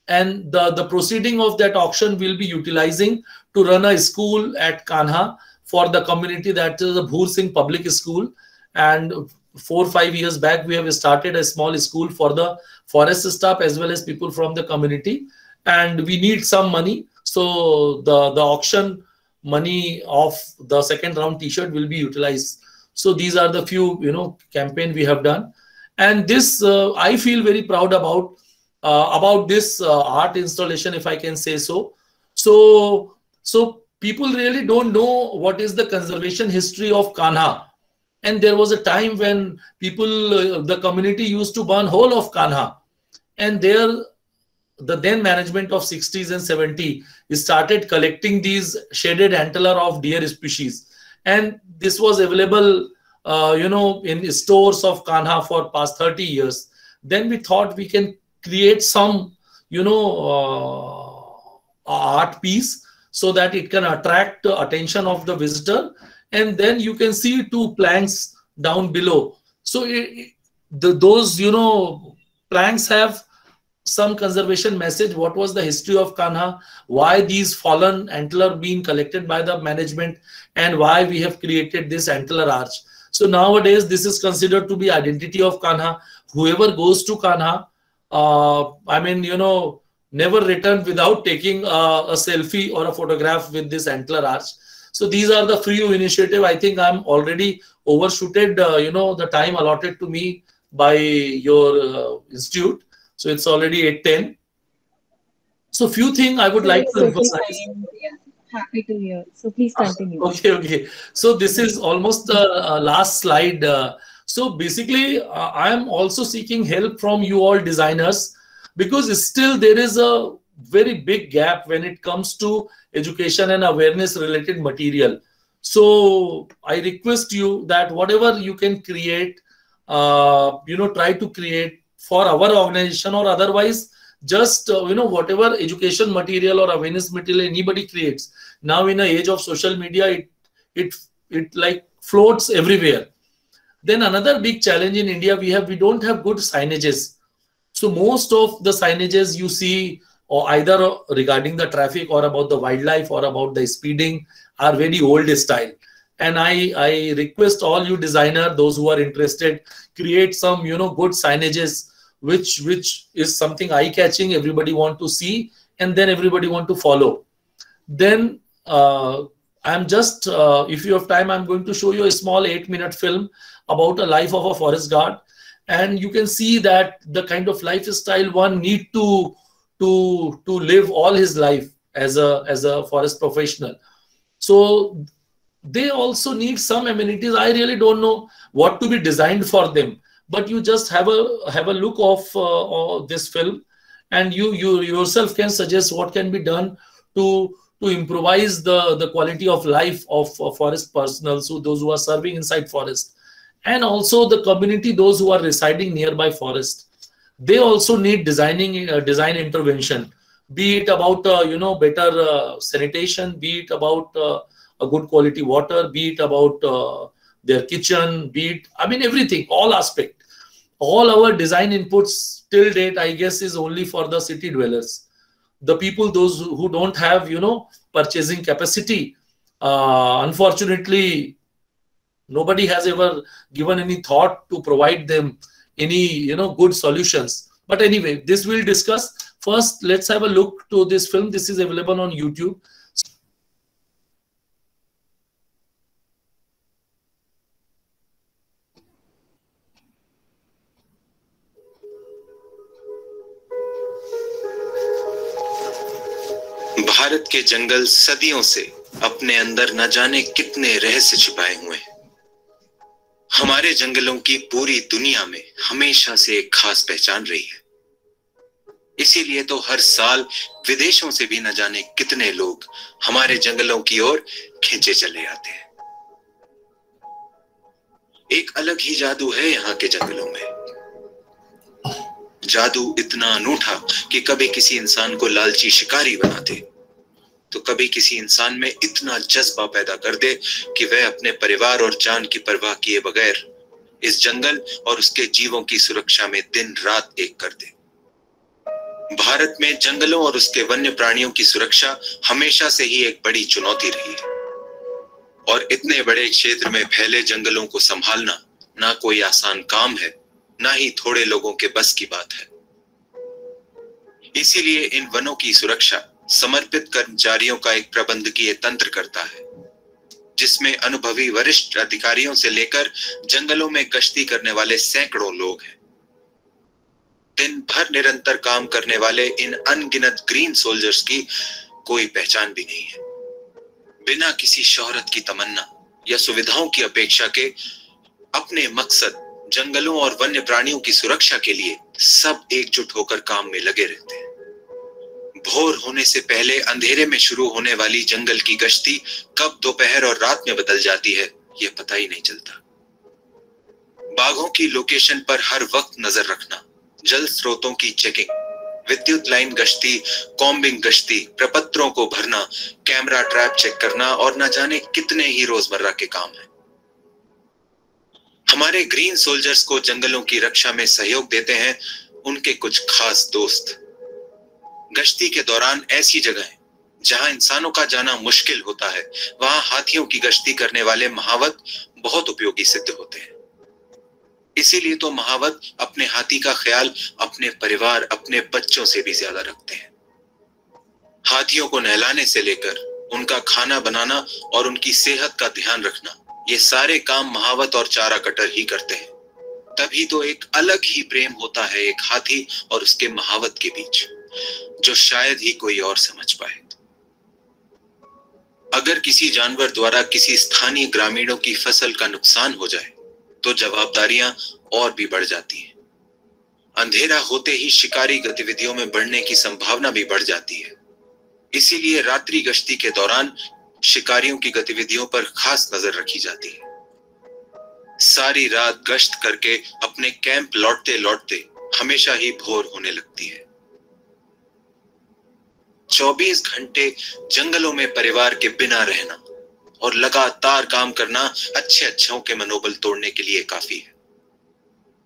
And the proceeding of that auction will be utilizing to run a school at Kanha for the community, that is the Bhur Singh Public School. And 4 or 5 years back, we have started a small school for the forest staff as well as people from the community. And we need some money. So the auction money of the second round t-shirt will be utilized. So these are the few, campaign we have done. And this I feel very proud about this art installation, if I can say so. So people really don't know what is the conservation history of Kanha. And there was a time when people, the community used to burn whole of Kanha. And the then management of 60s and 70s started collecting these shaded antler of deer species. And this was available, in stores of Kanha for past 30 years. Then we thought we can create some, art piece so that it can attract the attention of the visitor. And then you can see two planks down below. So those planks have some conservation message. What was the history of Kanha, why these fallen antler being collected by the management, and why we have created this antler arch. So nowadays this is considered to be identity of Kanha. Whoever goes to Kanha, never return without taking a selfie or a photograph with this antler arch. So these are the few initiative. I think I'm already overshooted, the time allotted to me by your institute. So it's already 8:10. So few things I would like to emphasize. Yeah, happy to hear. So please continue. Okay. So this is almost the last slide. So basically, I am also seeking help from you all designers, because still there is a very big gap when it comes to education and awareness related material. So I request you that whatever you can create, try to create for our organization, or otherwise just whatever education material or awareness material anybody creates. Now in the age of social media, it like floats everywhere. Then another big challenge in India, we don't have good signages. So most of the signages you see, or either regarding the traffic or about the wildlife or about the speeding, are very old style. And I request all you designer, those who are interested, create some good signages which is something eye-catching, everybody want to see, and then everybody want to follow. Then I'm just, if you have time, I'm going to show you a small 8-minute film about a life of a forest guard. And you can see that the kind of lifestyle one need to live all his life as a forest professional. So they also need some amenities. I really don't know what to be designed for them, but you just have a look of this film, and you yourself can suggest what can be done to improvise the quality of life of forest personnel, so those who are serving inside forest, and also the community, those who are residing nearby forest. They also need design intervention, be it about better sanitation, be it about a good quality water, be it about their kitchen, be it, everything, all aspect. All our design inputs till date, I guess, is only for the city dwellers. The people, those who don't have purchasing capacity, unfortunately nobody has ever given any thought to provide them any good solutions. But anyway, this we'll discuss. First, let's have a look to this film. This is available on YouTube. Bharat के जंगल सदियों से अपने अंदर न जाने कितने रहस्य छिपाए हुए हैं। हमारे जंगलों की पूरी दुनिया में हमेशा से एक खास पहचान रही है। इसीलिए तो हर साल विदेशों से भी न जाने कितने लोग हमारे जंगलों की ओर खींचे चले आते हैं। एक अलग ही जादू है यहाँ के जंगलों में। जादू इतना अनूठा कि कभी किसी इंसान को लालची शिकारी बना दे, तो कभी किसी इंसान में इतना जज्बा पैदा कर दे कि वह अपने परिवार और जान की परवाह किए बगैर इस जंगल और उसके जीवों की सुरक्षा में दिन रात एक कर दे। भारत में जंगलों और उसके वन्य प्राणियों की सुरक्षा हमेशा से ही एक बड़ी चुनौती रही है, और इतने बड़े क्षेत्र में फैले जंगलों को संभालना ना कोई आसान काम है, ना ही थोड़े लोगों के बस की बात है। इसीलिए इन वनों की सुरक्षा समर्पित कर्मचारियों का एक प्रबंधकीय तंत्र करता है, जिसमें अनुभवी वरिष्ठ अधिकारियों से लेकर जंगलों में गश्ती करने वाले सैकड़ों लोग हैं। दिन भर निरंतर काम करने वाले इन अनगिनत ग्रीन सोल्जर्स की कोई पहचान भी नहीं है। बिना किसी शोहरत की तमन्ना या सुविधाओं की अपेक्षा के अपने मकसद जंगलों और वन्य प्राणियों की सुरक्षा के लिए सब एकजुट होकर काम में लगे रहते हैं। भोर होने से पहले अंधेरे में शुरू होने वाली जंगल की गश्ती कब दोपहर और रात में बदल जाती है, यह पता ही नहीं चलता। बाघों की लोकेशन पर हर वक्त नजर रखना, जल स्रोतों की चेकिंग, विद्युत लाइन गश्ती, कॉम्बिंग गश्ती, प्रपत्रों को भरना, कैमरा ट्रैप चेक करना और न जाने कितने ही रोजमर्रा के काम हैं। हमारे ग्रीन सोल्जर्स को जंगलों की रक्षा में सहयोग देते हैं उनके कुछ खास दोस्त। गश्ती के दौरान ऐसी जगहें जहां इंसानों का जाना मुश्किल होता है, वहां हाथियों की गश्ती करने वाले महावत बहुत उपयोगी सिद्ध होते हैं। इसीलिए तो महावत अपने हाथी का ख्याल अपने परिवार, अपने बच्चों से भी ज्यादा रखते हैं। हाथियों को नहलाने से लेकर उनका खाना बनाना और उनकी सेहत का ध्यान रखना, ये सारे काम महावत और चारा कटर ही करते हैं। तभी तो एक अलग ही प्रेम होता है एक हाथी और उसके महावत के बीच, जो शायद ही कोई और समझ पाए। अगर किसी जानवर द्वारा किसी स्थानीय ग्रामीणों की फसल का नुकसान हो जाए तो जवाबदारियां और भी बढ़ जाती हैं। अंधेरा होते ही शिकारी गतिविधियों में बढ़ने की संभावना भी बढ़ जाती है। इसीलिए रात्रि गश्ती के दौरान शिकारियों की गतिविधियों पर खास नजर रखी जाती है। सारी रात गश्त करके अपने कैंप लौटते लौटते हमेशा ही भोर होने लगती है। 24 घंटे जंगलों में परिवार के बिना रहना और लगातार काम करना अच्छों के मनोबल तोड़ने के लिए काफी है।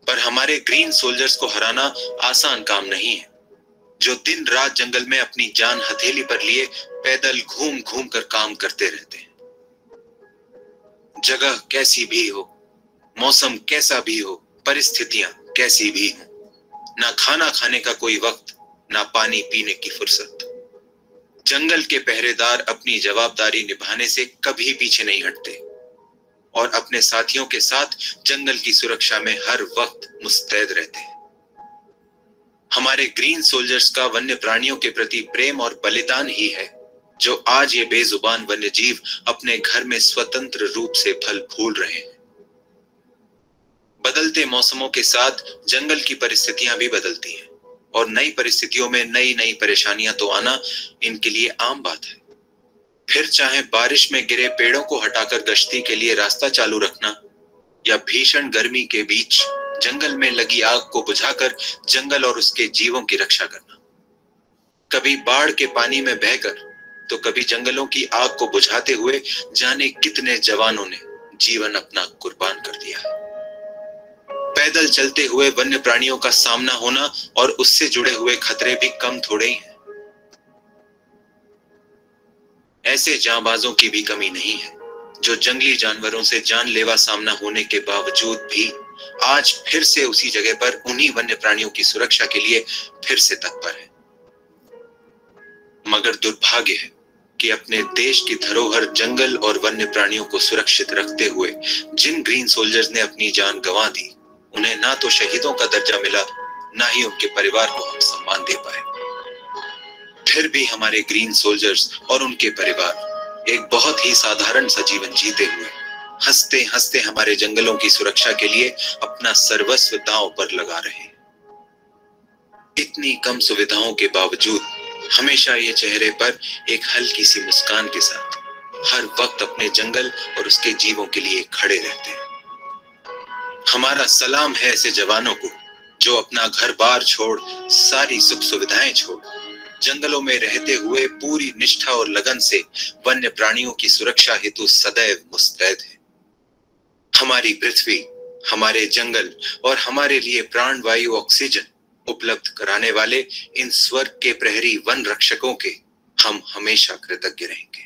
पर हमारे ग्रीन सोल्जर्स को हराना आसान काम नहीं है, जो दिन रात जंगल में अपनी जान हथेली पर लिए पैदल घूम घूम कर काम करते रहते हैं। जगह कैसी भी हो, मौसम कैसा भी हो, परिस्थितियां कैसी भी हो, ना खाना खाने का कोई वक्त, ना पानी पीने की फुर्सत। जंगल के पहरेदार अपनी जवाबदारी निभाने से कभी पीछे नहीं हटते और अपने साथियों के साथ जंगल की सुरक्षा में हर वक्त मुस्तैद रहते हैं। हमारे ग्रीन सोल्जर्स का वन्य प्राणियों के प्रति प्रेम और बलिदान ही है जो आज ये बेजुबान वन्य जीव अपने घर में स्वतंत्र रूप से फल फूल रहे हैं। बदलते मौसमों के साथ जंगल की परिस्थितियां भी बदलती हैं और नई परिस्थितियों में नई नई परेशानियां तो आना इनके लिए आम बात है। फिर चाहे बारिश में गिरे पेड़ों को हटाकर गश्ती के लिए रास्ता चालू रखना या भीषण गर्मी के बीच जंगल में लगी आग को बुझाकर जंगल और उसके जीवों की रक्षा करना। कभी बाढ़ के पानी में बहकर तो कभी जंगलों की आग को बुझाते हुए जाने कितने जवानों ने जीवन अपना कुर्बान कर दिया है। पैदल चलते हुए वन्य प्राणियों का सामना होना और उससे जुड़े हुए खतरे भी कम थोड़े ही हैं। ऐसे जांबाजों की भी कमी नहीं है जो जंगली जानवरों से जानलेवा सामना होने के बावजूद भी आज फिर से उसी जगह पर उन्हीं वन्य प्राणियों की सुरक्षा के लिए फिर से तत्पर है। मगर दुर्भाग्य है कि अपने देश की धरोहर जंगल और वन्य प्राणियों को सुरक्षित रखते हुए जिन ग्रीन सोल्जर्स ने अपनी जान गंवा दी, उन्हें ना तो शहीदों का दर्जा मिला, ना ही उनके परिवार को हम सम्मान दे पाए। फिर भी हमारे ग्रीन सोल्जर्स और उनके परिवार एक बहुत ही साधारण सा जीवन जीते हुए हंसते हंसते हमारे जंगलों की सुरक्षा के लिए अपना सर्वस्व दांव पर लगा रहे हैं। इतनी कम सुविधाओं के बावजूद हमेशा ये चेहरे पर एक हल्की सी मुस्कान के साथ हर वक्त अपने जंगल और उसके जीवों के लिए खड़े रहते हैं। हमारा सलाम है ऐसे जवानों को जो अपना घर बार छोड़, सारी सुख सुविधाएं छोड़, जंगलों में रहते हुए पूरी निष्ठा और लगन से वन्य प्राणियों की सुरक्षा हेतु सदैव मुस्तैद है। हमारी पृथ्वी, हमारे जंगल और हमारे लिए प्राणवायु ऑक्सीजन उपलब्ध कराने वाले इन स्वर्ग के प्रहरी वन रक्षकों के हम हमेशा कृतज्ञ रहेंगे।